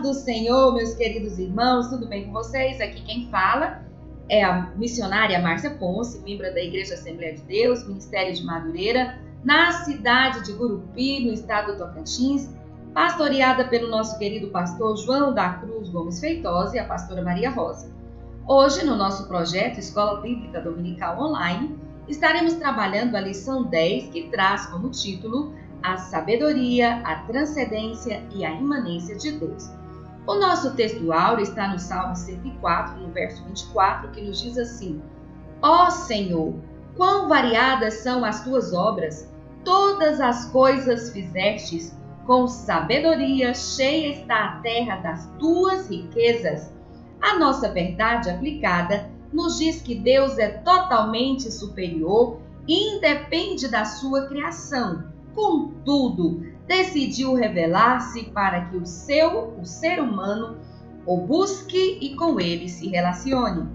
paz do Senhor, meus queridos irmãos, tudo bem com vocês? Aqui quem fala é a missionária Márcia Ponce, membro da Igreja Assembleia de Deus, Ministério de Madureira, na cidade de Gurupi, no estado do Tocantins, pastoreada pelo nosso querido pastor João da Cruz Gomes Feitosa e a pastora Maria Rosa. Hoje, no nosso projeto Escola Bíblica Dominical Online, estaremos trabalhando a lição 10, que traz como título a sabedoria, a transcendência e a imanência de Deus. O nosso texto áureo está no Salmo 104, no verso 24, que nos diz assim: Ó Senhor, quão variadas são as tuas obras, todas as coisas fizestes, com sabedoria cheia está a terra das tuas riquezas. A nossa verdade aplicada nos diz que Deus é totalmente superior e independe da sua criação. Contudo, decidiu revelar-se para que o ser humano o busque e com ele se relacione.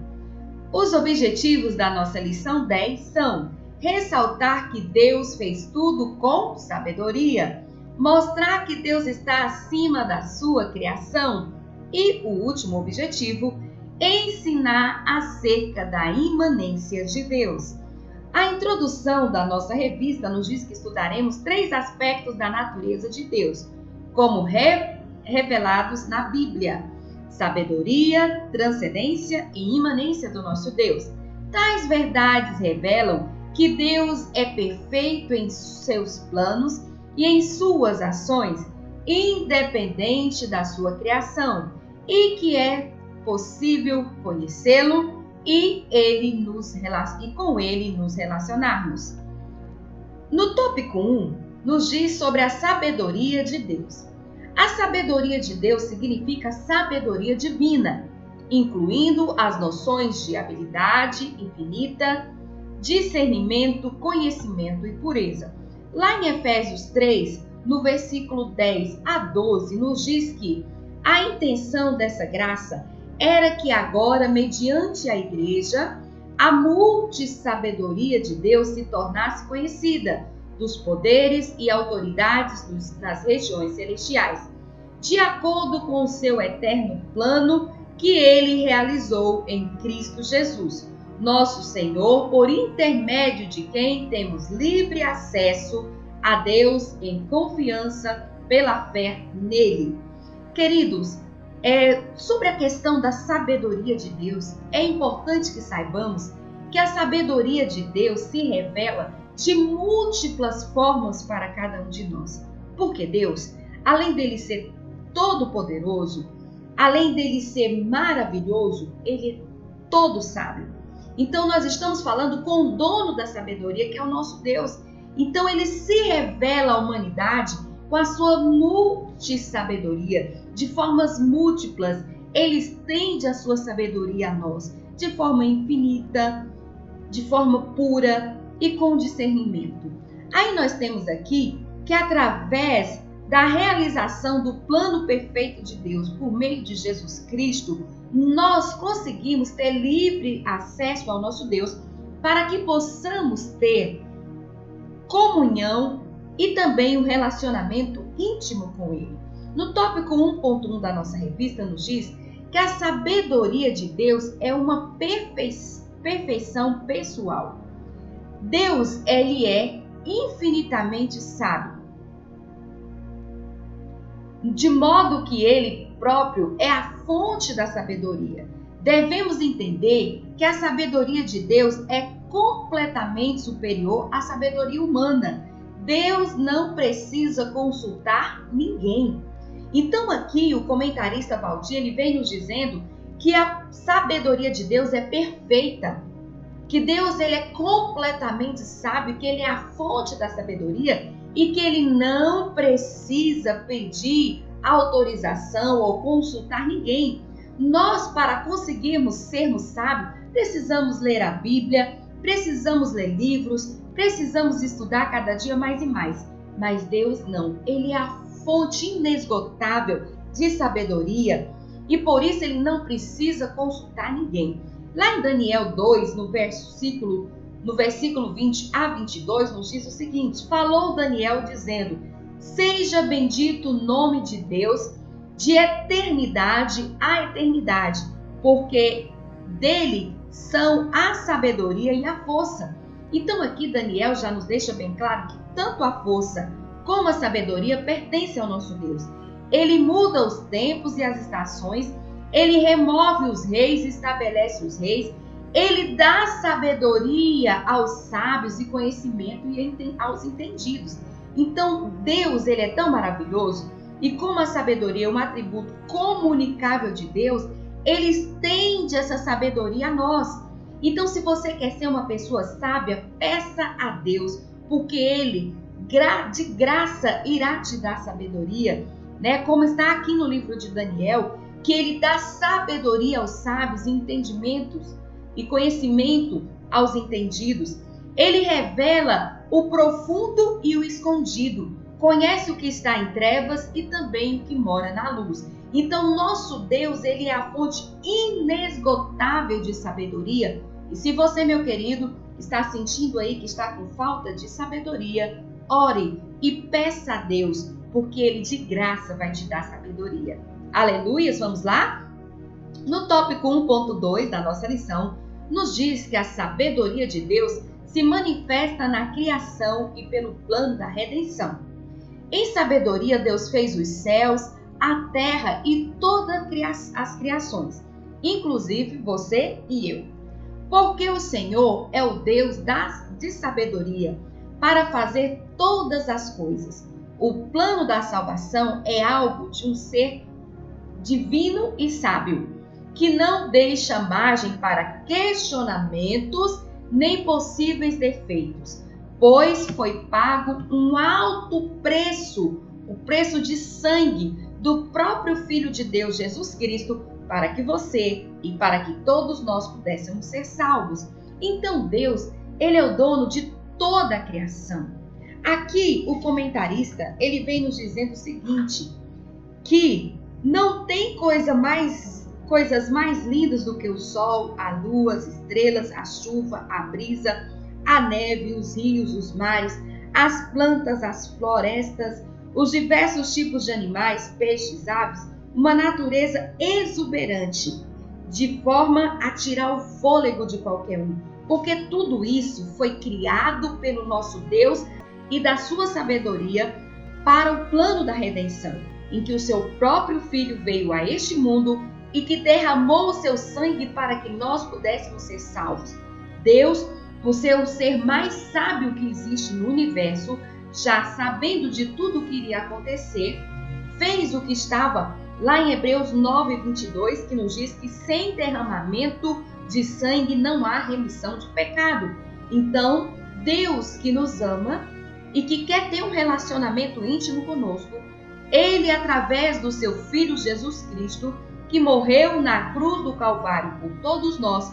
Os objetivos da nossa lição 10 são ressaltar que Deus fez tudo com sabedoria, mostrar que Deus está acima da sua criação e, o último objetivo, ensinar acerca da imanência de Deus. A introdução da nossa revista nos diz que estudaremos 3 aspectos da natureza de Deus, como revelados na Bíblia: sabedoria, transcendência e imanência do nosso Deus. Tais verdades revelam que Deus é perfeito em seus planos e em suas ações, independente da sua criação, e que é possível conhecê-lo e com ele nos relacionarmos. No tópico 1, nos diz sobre a sabedoria de Deus. A sabedoria de Deus significa sabedoria divina, incluindo as noções de habilidade infinita, discernimento, conhecimento e pureza. Lá em Efésios 3, no versículo 10 a 12, nos diz que a intenção dessa graça era que agora, mediante a igreja, a multissabedoria de Deus se tornasse conhecida dos poderes e autoridades nas regiões celestiais, de acordo com o seu eterno plano que ele realizou em Cristo Jesus, nosso Senhor, por intermédio de quem temos livre acesso a Deus em confiança pela fé nele. Queridos, sobre a questão da sabedoria de Deus, é importante que saibamos que a sabedoria de Deus se revela de múltiplas formas para cada um de nós. Porque Deus, além dele ser todo-poderoso, além dele ser maravilhoso, ele é todo sábio. Então nós estamos falando com o dono da sabedoria, que é o nosso Deus. Então ele se revela à humanidade com a sua multissabedoria, de formas múltiplas. Ele estende a sua sabedoria a nós, de forma infinita, de forma pura e com discernimento. Aí nós temos aqui que através da realização do plano perfeito de Deus por meio de Jesus Cristo, nós conseguimos ter livre acesso ao nosso Deus para que possamos ter comunhão e também um relacionamento íntimo com ele. No tópico 1.1 da nossa revista nos diz que a sabedoria de Deus é uma perfeição pessoal. Deus, ele é infinitamente sábio, de modo que ele próprio é a fonte da sabedoria. Devemos entender que a sabedoria de Deus é completamente superior à sabedoria humana. Deus não precisa consultar ninguém. Então aqui o comentarista Valdir, ele vem nos dizendo que a sabedoria de Deus é perfeita, que Deus ele é completamente sábio, que ele é a fonte da sabedoria e que ele não precisa pedir autorização ou consultar ninguém. Nós, para conseguirmos sermos sábios, precisamos ler a Bíblia, precisamos ler livros, precisamos estudar cada dia mais e mais. Mas Deus não, ele é a fonte inesgotável de sabedoria e por isso ele não precisa consultar ninguém. Lá em Daniel 2, no versículo 20 a 22, nos diz o seguinte: falou Daniel dizendo: seja bendito o nome de Deus de eternidade a eternidade, porque dele são a sabedoria e a força. Então aqui Daniel já nos deixa bem claro que tanto a força como a sabedoria pertencem ao nosso Deus. Ele muda os tempos e as estações, ele remove os reis e estabelece os reis, ele dá sabedoria aos sábios e conhecimento aos entendidos. Então Deus, ele é tão maravilhoso, e como a sabedoria é um atributo comunicável de Deus, ele estende essa sabedoria a nós. Então, se você quer ser uma pessoa sábia, peça a Deus, porque ele, de graça, irá te dar sabedoria, né? Como está aqui no livro de Daniel, que ele dá sabedoria aos sábios, entendimentos e conhecimento aos entendidos. Ele revela o profundo e o escondido, conhece o que está em trevas e também o que mora na luz. Então, nosso Deus, ele é a fonte inesgotável de sabedoria. E se você, meu querido, está sentindo aí que está com falta de sabedoria, ore e peça a Deus, porque ele de graça vai te dar sabedoria. Aleluias, vamos lá? No tópico 1.2 da nossa lição, nos diz que a sabedoria de Deus se manifesta na criação e pelo plano da redenção. Em sabedoria, Deus fez os céus, a terra e todas as criações, inclusive você e eu. Porque o Senhor é o Deus de sabedoria para fazer todas as coisas. O plano da salvação é algo de um ser divino e sábio, que não deixa margem para questionamentos nem possíveis defeitos, pois foi pago um alto preço, o preço de sangue do próprio Filho de Deus, Jesus Cristo, para que você e para que todos nós pudéssemos ser salvos. Então Deus, ele é o dono de toda a criação. Aqui o comentarista, ele vem nos dizendo o seguinte, que não tem coisas mais lindas do que o sol, a lua, as estrelas, a chuva, a brisa, a neve, os rios, os mares, as plantas, as florestas, os diversos tipos de animais, peixes, aves, uma natureza exuberante, de forma a tirar o fôlego de qualquer um. Porque tudo isso foi criado pelo nosso Deus e da sua sabedoria para o plano da redenção, em que o seu próprio Filho veio a este mundo e que derramou o seu sangue para que nós pudéssemos ser salvos. Deus, por ser o ser mais sábio que existe no universo, já sabendo de tudo o que iria acontecer, fez o que estava lá em Hebreus 9:22, que nos diz que sem derramamento de sangue não há remissão de pecado. Então, Deus que nos ama e que quer ter um relacionamento íntimo conosco, ele, através do seu Filho Jesus Cristo, que morreu na cruz do Calvário por todos nós,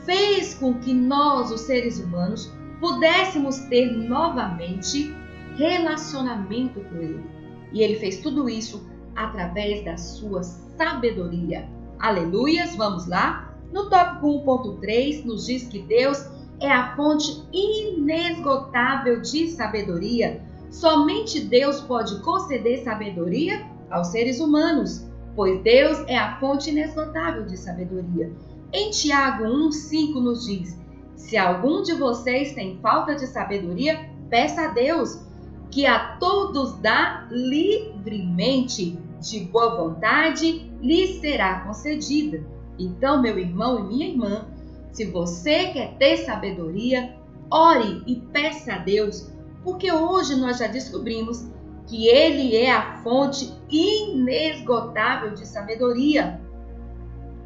fez com que nós, os seres humanos, pudéssemos ter novamente relacionamento com ele. E ele fez tudo isso através da sua sabedoria. Aleluias, vamos lá? No tópico 1.3 nos diz que Deus é a fonte inesgotável de sabedoria. Somente Deus pode conceder sabedoria aos seres humanos, pois Deus é a fonte inesgotável de sabedoria. Em Tiago 1:5 nos diz: se algum de vocês tem falta de sabedoria, peça a Deus, que a todos dá livremente, de boa vontade, lhe será concedida. Então, meu irmão e minha irmã, se você quer ter sabedoria, ore e peça a Deus, porque hoje nós já descobrimos que Ele é a fonte inesgotável de sabedoria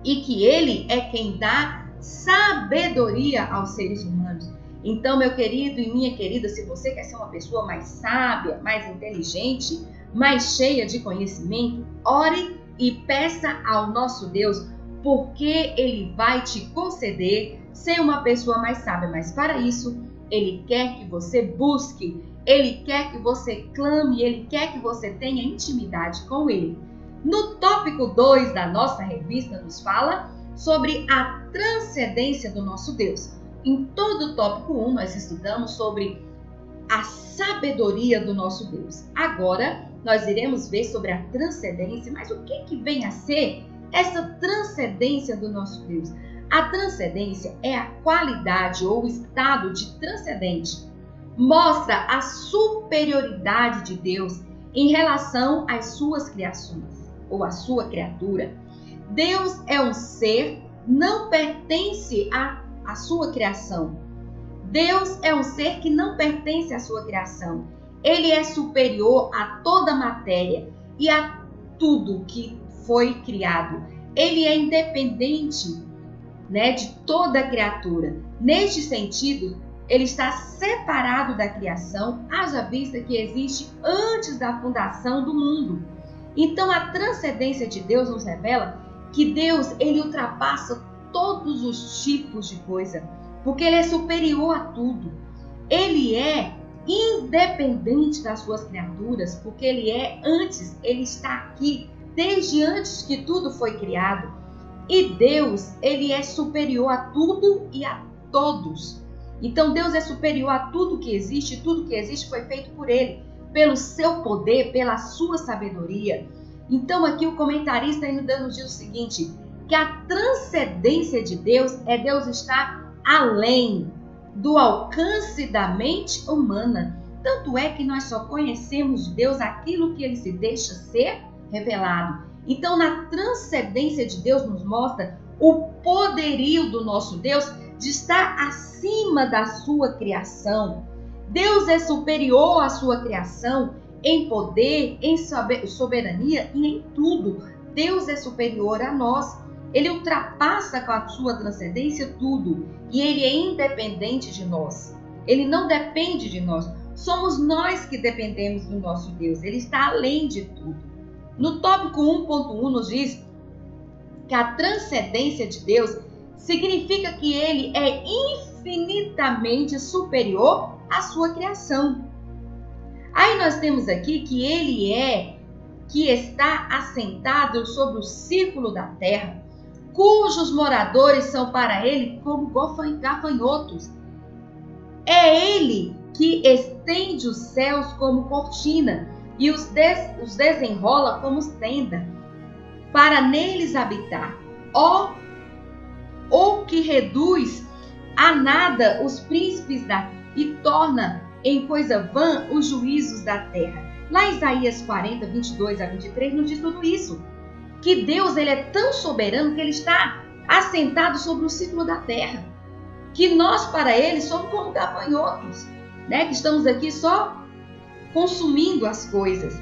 e que Ele é quem dá sabedoria aos seres humanos. Então, meu querido e minha querida, se você quer ser uma pessoa mais sábia, mais inteligente, mais cheia de conhecimento, ore e peça ao nosso Deus, porque Ele vai te conceder ser uma pessoa mais sábia. Mas para isso, Ele quer que você busque, Ele quer que você clame, Ele quer que você tenha intimidade com Ele. No tópico 2 da nossa revista nos fala sobre a transcendência do nosso Deus. Em todo o tópico 1 nós estudamos sobre a sabedoria do nosso Deus. Agora nós iremos ver sobre a transcendência, mas o que vem a ser essa transcendência do nosso Deus? A transcendência é a qualidade ou o estado de transcendente. Mostra a superioridade de Deus em relação às suas criações ou à sua criatura. Deus é um ser, não pertence à sua criação. Deus é um ser que não pertence à sua criação. Ele é superior a toda a matéria e a tudo que foi criado. Ele é independente, de toda a criatura. Neste sentido, ele está separado da criação, haja vista que existe antes da fundação do mundo. Então, a transcendência de Deus nos revela que Deus, ele ultrapassa todos os tipos de coisa, porque ele é superior a tudo. Ele é independente das suas criaturas, porque ele está aqui desde antes que tudo foi criado. E Deus, ele é superior a tudo e a todos. Então Deus é superior a tudo que existe foi feito por ele, pelo seu poder, pela sua sabedoria. Então aqui o comentarista ainda nos diz o seguinte, que a transcendência de Deus é Deus estar além do alcance da mente humana. Tanto é que nós só conhecemos de Deus aquilo que ele se deixa ser revelado. Então, na transcendência de Deus nos mostra o poderio do nosso Deus de estar acima da sua criação. Deus é superior à sua criação em poder, em soberania e em tudo. Deus é superior a nós. Ele ultrapassa com a sua transcendência tudo. E ele é independente de nós. Ele não depende de nós. Somos nós que dependemos do nosso Deus. Ele está além de tudo. No tópico 1.1 nos diz que a transcendência de Deus significa que ele é infinitamente superior à sua criação. Aí nós temos aqui que ele que está assentado sobre o círculo da terra, cujos moradores são para ele como gafanhotos. É ele que estende os céus como cortina e os desenrola como tenda, para neles habitar. Ou que reduz a nada os príncipes e torna em coisa vã os juízos da terra. Lá em Isaías 40, 22 a 23, nos diz tudo isso. Que Deus, ele é tão soberano que ele está assentado sobre o círculo da terra. Que nós, para ele, somos como gafanhotos, que estamos aqui só consumindo as coisas.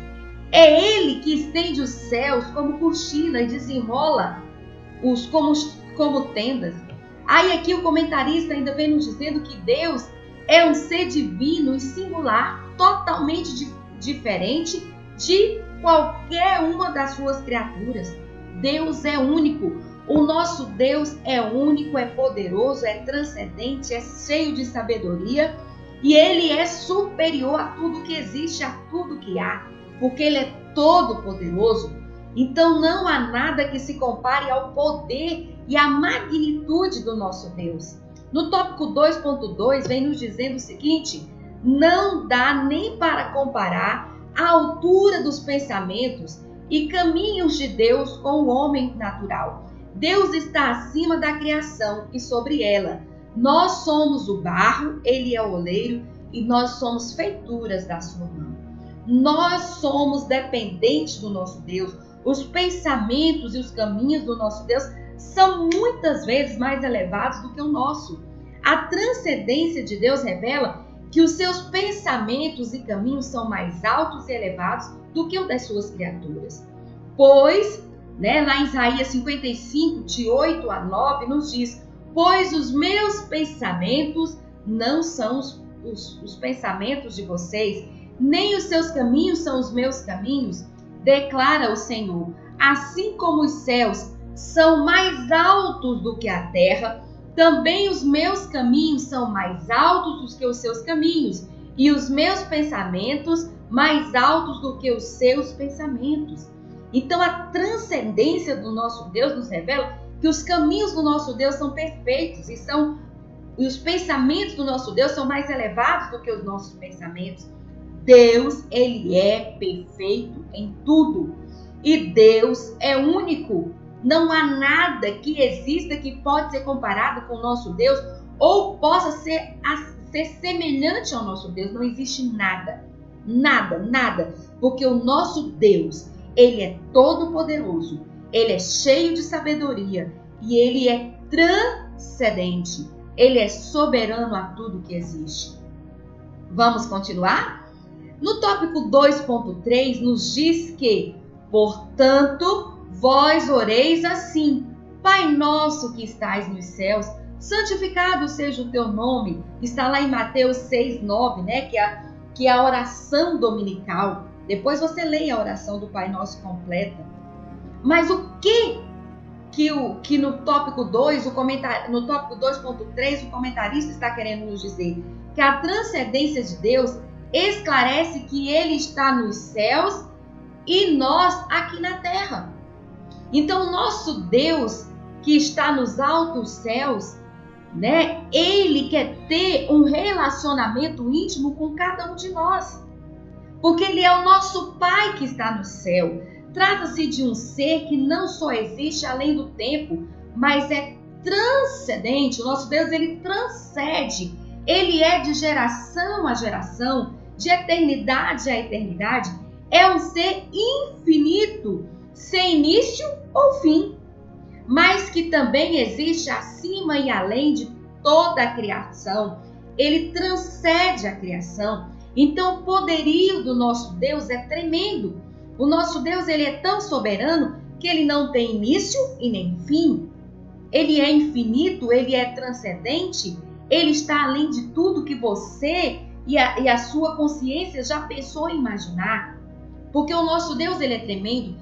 É ele que estende os céus como cortina e desenrola como tendas. Aí aqui o comentarista ainda vem nos dizendo que Deus é um ser divino e singular, totalmente diferente de qualquer uma das suas criaturas. Deus é único. O nosso Deus é único, é poderoso, é transcendente, é cheio de sabedoria e ele é superior a tudo que existe, a tudo que há, porque ele é todo poderoso. Então não há nada que se compare ao poder e à magnitude do nosso Deus. No tópico 2.2 vem nos dizendo o seguinte: não dá nem para comparar a altura dos pensamentos e caminhos de Deus com o homem natural. Deus está acima da criação e sobre ela. Nós somos o barro, ele é o oleiro e nós somos feituras da sua mão. Nós somos dependentes do nosso Deus. Os pensamentos e os caminhos do nosso Deus são muitas vezes mais elevados do que o nosso. A transcendência de Deus revela que os seus pensamentos e caminhos são mais altos e elevados do que o das suas criaturas. Pois, lá em Isaías 55, de 8 a 9, nos diz: pois os meus pensamentos não são os pensamentos de vocês, nem os seus caminhos são os meus caminhos, declara o Senhor. Assim como os céus são mais altos do que a terra, também os meus caminhos são mais altos do que os seus caminhos, e os meus pensamentos mais altos do que os seus pensamentos. Então a transcendência do nosso Deus nos revela que os caminhos do nosso Deus são perfeitos e os pensamentos do nosso Deus são mais elevados do que os nossos pensamentos. Deus, ele é perfeito em tudo. E Deus é único. Não há nada que exista que pode ser comparado com o nosso Deus ou possa ser semelhante ao nosso Deus. Não existe nada. Nada, nada. Porque o nosso Deus, ele é todo-poderoso. Ele é cheio de sabedoria. E ele é transcendente. Ele é soberano a tudo que existe. Vamos continuar? No tópico 2.3 nos diz que, portanto, vós oreis assim: Pai nosso que estais nos céus, santificado seja o teu nome. Está lá em Mateus 6:9, né? Que é a oração dominical. Depois você leia a oração do Pai Nosso completa. Mas o que no tópico 2, no tópico 2.3, o comentarista está querendo nos dizer? Que a transcendência de Deus esclarece que ele está nos céus e nós aqui na terra. Então, o nosso Deus que está nos altos céus, né? Ele quer ter um relacionamento íntimo com cada um de nós. Porque ele é o nosso Pai que está no céu. Trata-se de um ser que não só existe além do tempo, mas é transcendente. O nosso Deus, ele transcende. Ele é de geração a geração, de eternidade a eternidade. É um ser infinito, sem início ou fim, mas que também existe acima e além de toda a criação. Ele transcende a criação. Então, o poderio do nosso Deus é tremendo. O nosso Deus, ele é tão soberano que ele não tem início e nem fim. Ele é infinito, ele é transcendente, ele está além de tudo que você e a sua consciência já pensou em imaginar. Porque o nosso Deus, ele é tremendo.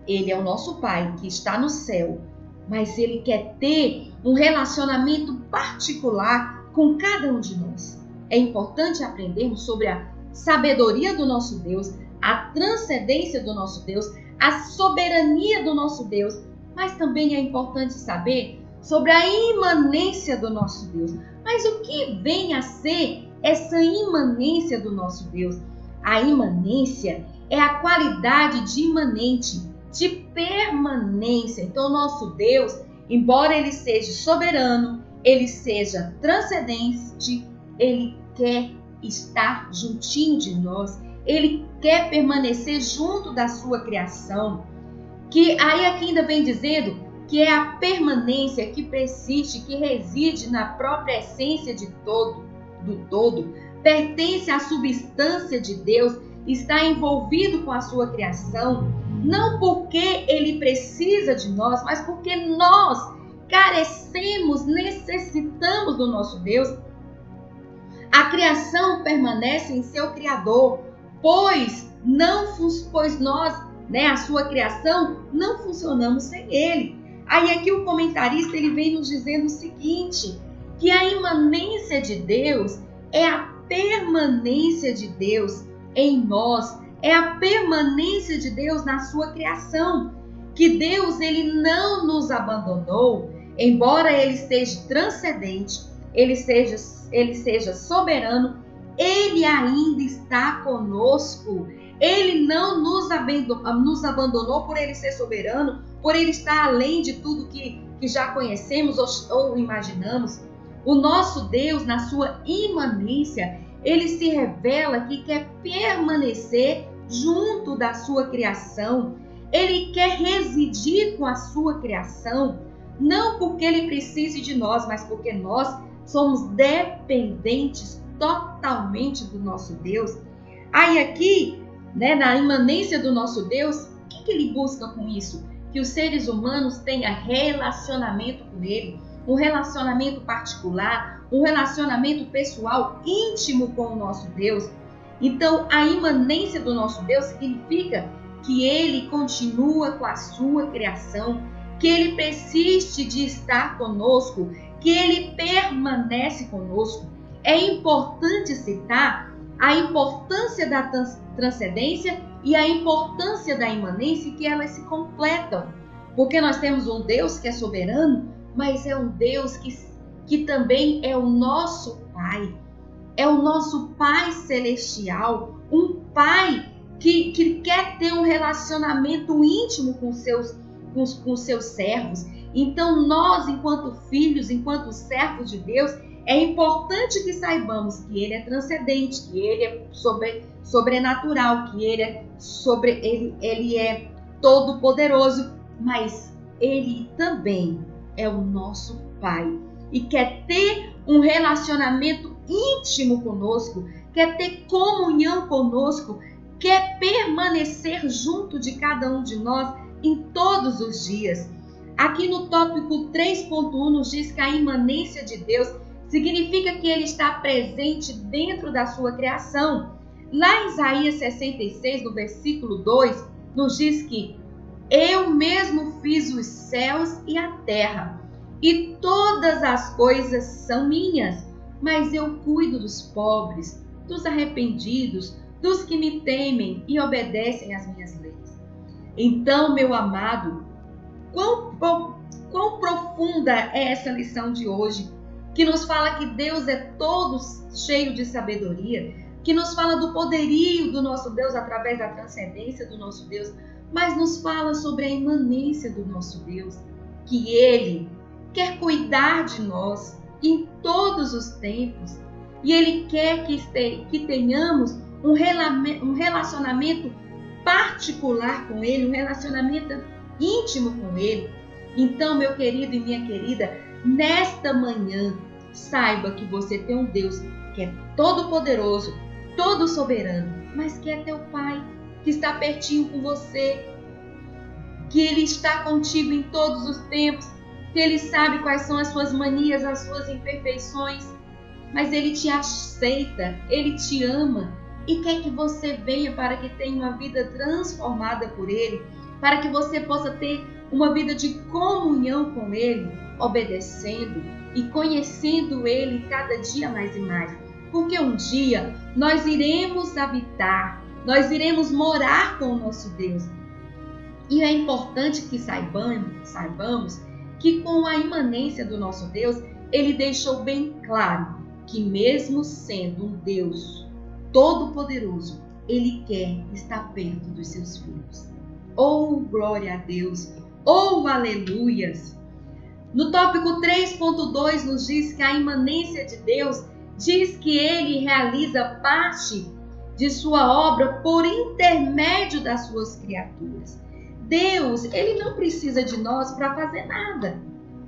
Ele é o nosso Pai que está no céu, mas ele quer ter um relacionamento particular com cada um de nós. É importante aprendermos sobre a sabedoria do nosso Deus, a transcendência do nosso Deus, a soberania do nosso Deus, mas também é importante saber sobre a imanência do nosso Deus. Mas o que vem a ser essa imanência do nosso Deus? A imanência é a qualidade de imanente, de permanência. Então, o nosso Deus, embora ele seja soberano, ele seja transcendente, ele quer estar juntinho de nós, ele quer permanecer junto da sua criação. Que aí aqui ainda vem dizendo que é a permanência que persiste, que reside na própria essência do todo, pertence à substância de Deus, está envolvido com a sua criação, não porque ele precisa de nós, mas porque nós carecemos, necessitamos do nosso Deus. A criação permanece em seu Criador, pois nós, a sua criação, não funcionamos sem ele. Aí aqui o comentarista ele vem nos dizendo o seguinte, que a imanência de Deus é a permanência de Deus em nós, é a permanência de Deus na sua criação, que Deus ele não nos abandonou, embora ele esteja transcendente, ele seja soberano, ele ainda está conosco. Ele não nos abandonou por ele ser soberano, por ele estar além de tudo que já conhecemos ou imaginamos. O nosso Deus, na sua imanência, ele se revela que quer permanecer junto da sua criação. Ele quer residir com a sua criação, não porque ele precise de nós, mas porque nós somos dependentes totalmente do nosso Deus. Aí aqui, na imanência do nosso Deus, o que ele busca com isso? Que os seres humanos tenham relacionamento com ele, um relacionamento particular, um relacionamento pessoal, íntimo com o nosso Deus. Então, a imanência do nosso Deus significa que ele continua com a sua criação, que ele persiste de estar conosco, que ele permanece conosco. É importante citar a importância da transcendência e a importância da imanência, que elas se completam. Porque nós temos um Deus que é soberano, mas é um Deus que também é o nosso Pai. é o nosso Pai Celestial, um Pai que quer ter um relacionamento íntimo com seus servos. Então nós, enquanto filhos, enquanto servos de Deus, é importante que saibamos que Ele é transcendente, que Ele é sobrenatural, que Ele é todo-poderoso, mas Ele também é o nosso Pai e quer ter um relacionamento íntimo conosco, quer ter comunhão conosco, quer permanecer junto de cada um de nós em todos os dias. Aqui no tópico 3.1 nos diz que a imanência de Deus significa que Ele está presente dentro da sua criação. Lá em Isaías 66, no versículo 2, nos diz que eu mesmo fiz os céus e a terra, e todas as coisas são minhas, mas eu cuido dos pobres, dos arrependidos, dos que me temem e obedecem às minhas leis. Então, meu amado, quão profunda é essa lição de hoje, que nos fala que Deus é todo cheio de sabedoria, que nos fala do poderio do nosso Deus através da transcendência do nosso Deus, mas nos fala sobre a imanência do nosso Deus, que Ele quer cuidar de nós em todos os tempos, e Ele quer que tenhamos um relacionamento particular com Ele, um relacionamento íntimo com Ele. Então, meu querido e minha querida, nesta manhã, saiba que você tem um Deus que é todo poderoso, todo soberano, mas que é teu Pai, que está pertinho com você, que Ele está contigo em todos os tempos, que Ele sabe quais são as suas manias, as suas imperfeições, mas Ele te aceita, Ele te ama e quer que você venha para que tenha uma vida transformada por Ele, para que você possa ter uma vida de comunhão com Ele, obedecendo e conhecendo Ele cada dia mais e mais. Porque um dia nós iremos habitar, nós iremos morar com o nosso Deus. E é importante que saibamos que com a imanência do nosso Deus, Ele deixou bem claro que mesmo sendo um Deus todo-poderoso, Ele quer estar perto dos seus filhos. Oh, glória a Deus! Oh, aleluias! No tópico 3.2 nos diz que a imanência de Deus diz que Ele realiza parte de sua obra por intermédio das suas criaturas. Deus, Ele não precisa de nós para fazer nada,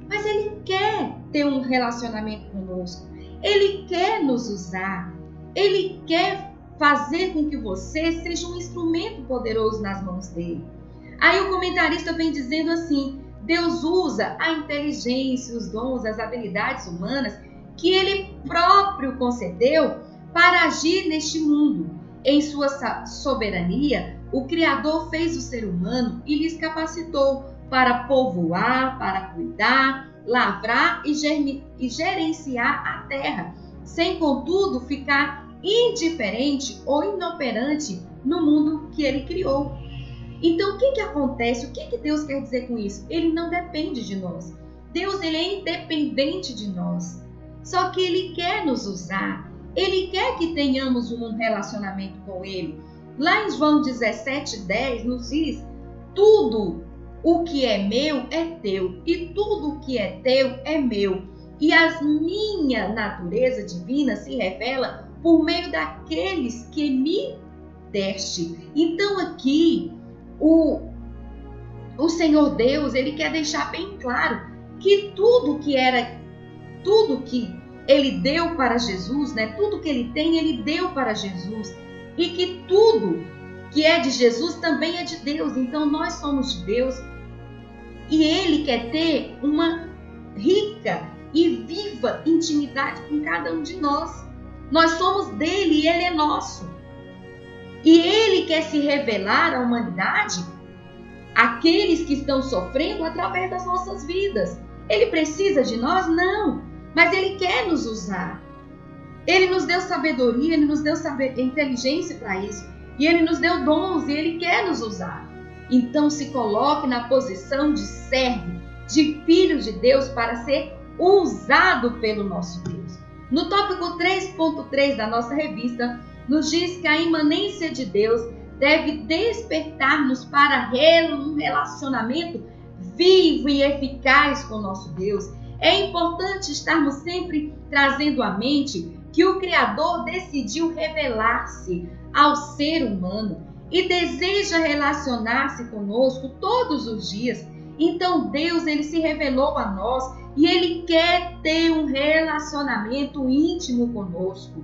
mas Ele quer ter um relacionamento conosco. Ele quer nos usar. Ele quer fazer com que você seja um instrumento poderoso nas mãos dele. Aí o comentarista vem dizendo assim: Deus usa a inteligência, os dons, as habilidades humanas que Ele próprio concedeu para agir neste mundo. Em sua soberania, o Criador fez o ser humano e lhes capacitou para povoar, para cuidar, lavrar e gerenciar a terra, sem contudo ficar indiferente ou inoperante no mundo que Ele criou. Então, o que acontece? O que Deus quer dizer com isso? Ele não depende de nós. Deus, Ele é independente de nós. Só que Ele quer nos usar. Ele quer que tenhamos um relacionamento com Ele. Lá em João 17:10 nos diz: tudo o que é meu é teu, e tudo o que é teu é meu. E a minha natureza divina se revela por meio daqueles que me deste. Então aqui, o Senhor Deus, Ele quer deixar bem claro que tudo que Ele deu para Jesus, né? Tudo que Ele tem, Ele deu para Jesus. E que tudo que é de Jesus também é de Deus. Então nós somos de Deus. E Ele quer ter uma rica e viva intimidade com cada um de nós. Nós somos dele e Ele é nosso. E Ele quer se revelar à humanidade, àqueles que estão sofrendo, através das nossas vidas. Ele precisa de nós? Não. Mas Ele quer nos usar. Ele nos deu sabedoria, Ele nos deu inteligência para isso. E Ele nos deu dons e Ele quer nos usar. Então se coloque na posição de servo, de filho de Deus, para ser usado pelo nosso Deus. No tópico 3.3 da nossa revista, nos diz que a imanência de Deus deve despertar-nos para um relacionamento vivo e eficaz com o nosso Deus. É importante estarmos sempre trazendo à mente que o Criador decidiu revelar-se ao ser humano e deseja relacionar-se conosco todos os dias. Então Deus, ele se revelou a nós e ele quer ter um relacionamento íntimo conosco.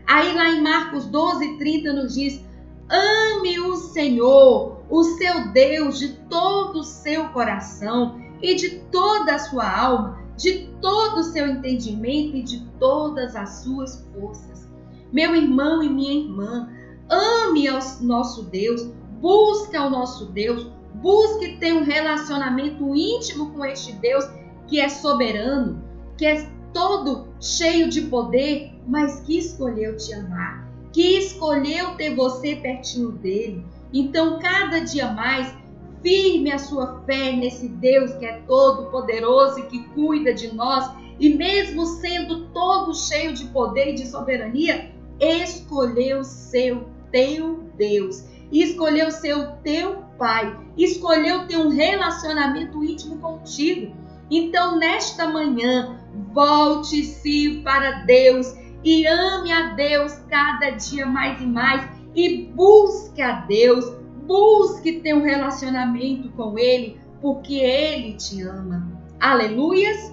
Aí lá em Marcos 12:30 nos diz: ame o Senhor, o seu Deus, de todo o seu coração e de toda a sua alma, de todo o seu entendimento e de todas as suas forças. Meu irmão e minha irmã, ame ao nosso Deus, busque ao nosso Deus, busque ter um relacionamento íntimo com este Deus que é soberano, que é todo cheio de poder, mas que escolheu te amar, que escolheu ter você pertinho dele. Então, cada dia mais, firme a sua fé nesse Deus que é todo poderoso e que cuida de nós, e mesmo sendo todo cheio de poder e de soberania, escolheu ser o teu Deus, escolheu ser o teu Pai, escolheu ter um relacionamento íntimo contigo. Então, nesta manhã, volte-se para Deus e ame a Deus cada dia mais e mais, e busque a Deus, busque ter um relacionamento com Ele, porque Ele te ama. Aleluias!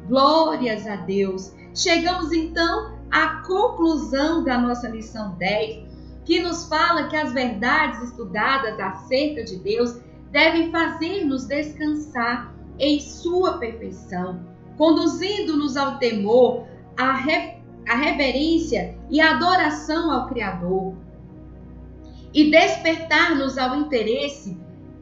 Glórias a Deus! Chegamos então à conclusão da nossa lição 10, que nos fala que as verdades estudadas acerca de Deus devem fazer-nos descansar em sua perfeição, conduzindo-nos ao temor, à reverência e à adoração ao Criador, e despertar-nos ao interesse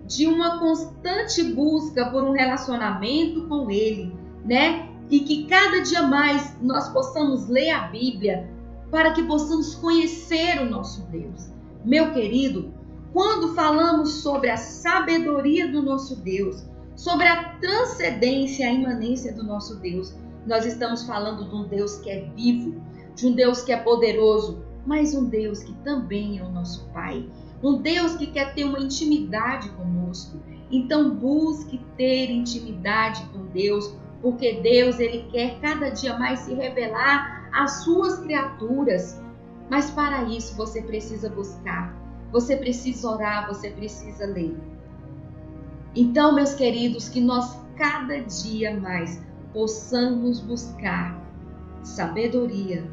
de uma constante busca por um relacionamento com Ele, né? E que cada dia mais nós possamos ler a Bíblia para que possamos conhecer o nosso Deus. Meu querido, quando falamos sobre a sabedoria do nosso Deus, sobre a transcendência, a imanência do nosso Deus, nós estamos falando de um Deus que é vivo, de um Deus que é poderoso, mas um Deus que também é o nosso Pai, um Deus que quer ter uma intimidade conosco. Então busque ter intimidade com Deus, porque Deus, ele quer cada dia mais se revelar às suas criaturas. Mas para isso você precisa buscar, você precisa orar, você precisa ler. Então, meus queridos, que nós cada dia mais possamos buscar sabedoria,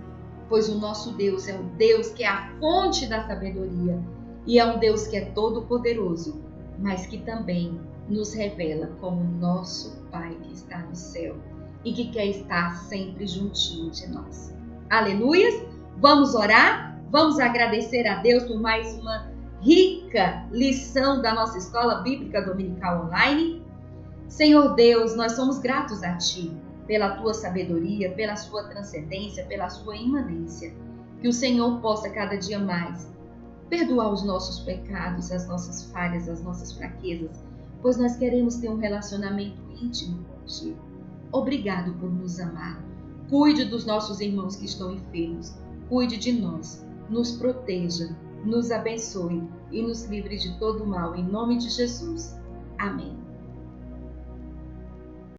pois o nosso Deus é o Deus que é a fonte da sabedoria e é um Deus que é todo poderoso, mas que também nos revela como nosso Pai que está no céu e que quer estar sempre juntinho de nós. Aleluias! Vamos orar? Vamos agradecer a Deus por mais uma rica lição da nossa Escola Bíblica Dominical Online. Senhor Deus, nós somos gratos a Ti pela Tua sabedoria, pela Sua transcendência, pela Sua imanência. Que o Senhor possa cada dia mais perdoar os nossos pecados, as nossas falhas, as nossas fraquezas, pois nós queremos ter um relacionamento íntimo contigo. Obrigado por nos amar. Cuide dos nossos irmãos que estão enfermos. Cuide de nós. Nos proteja, nos abençoe e nos livre de todo mal. Em nome de Jesus. Amém.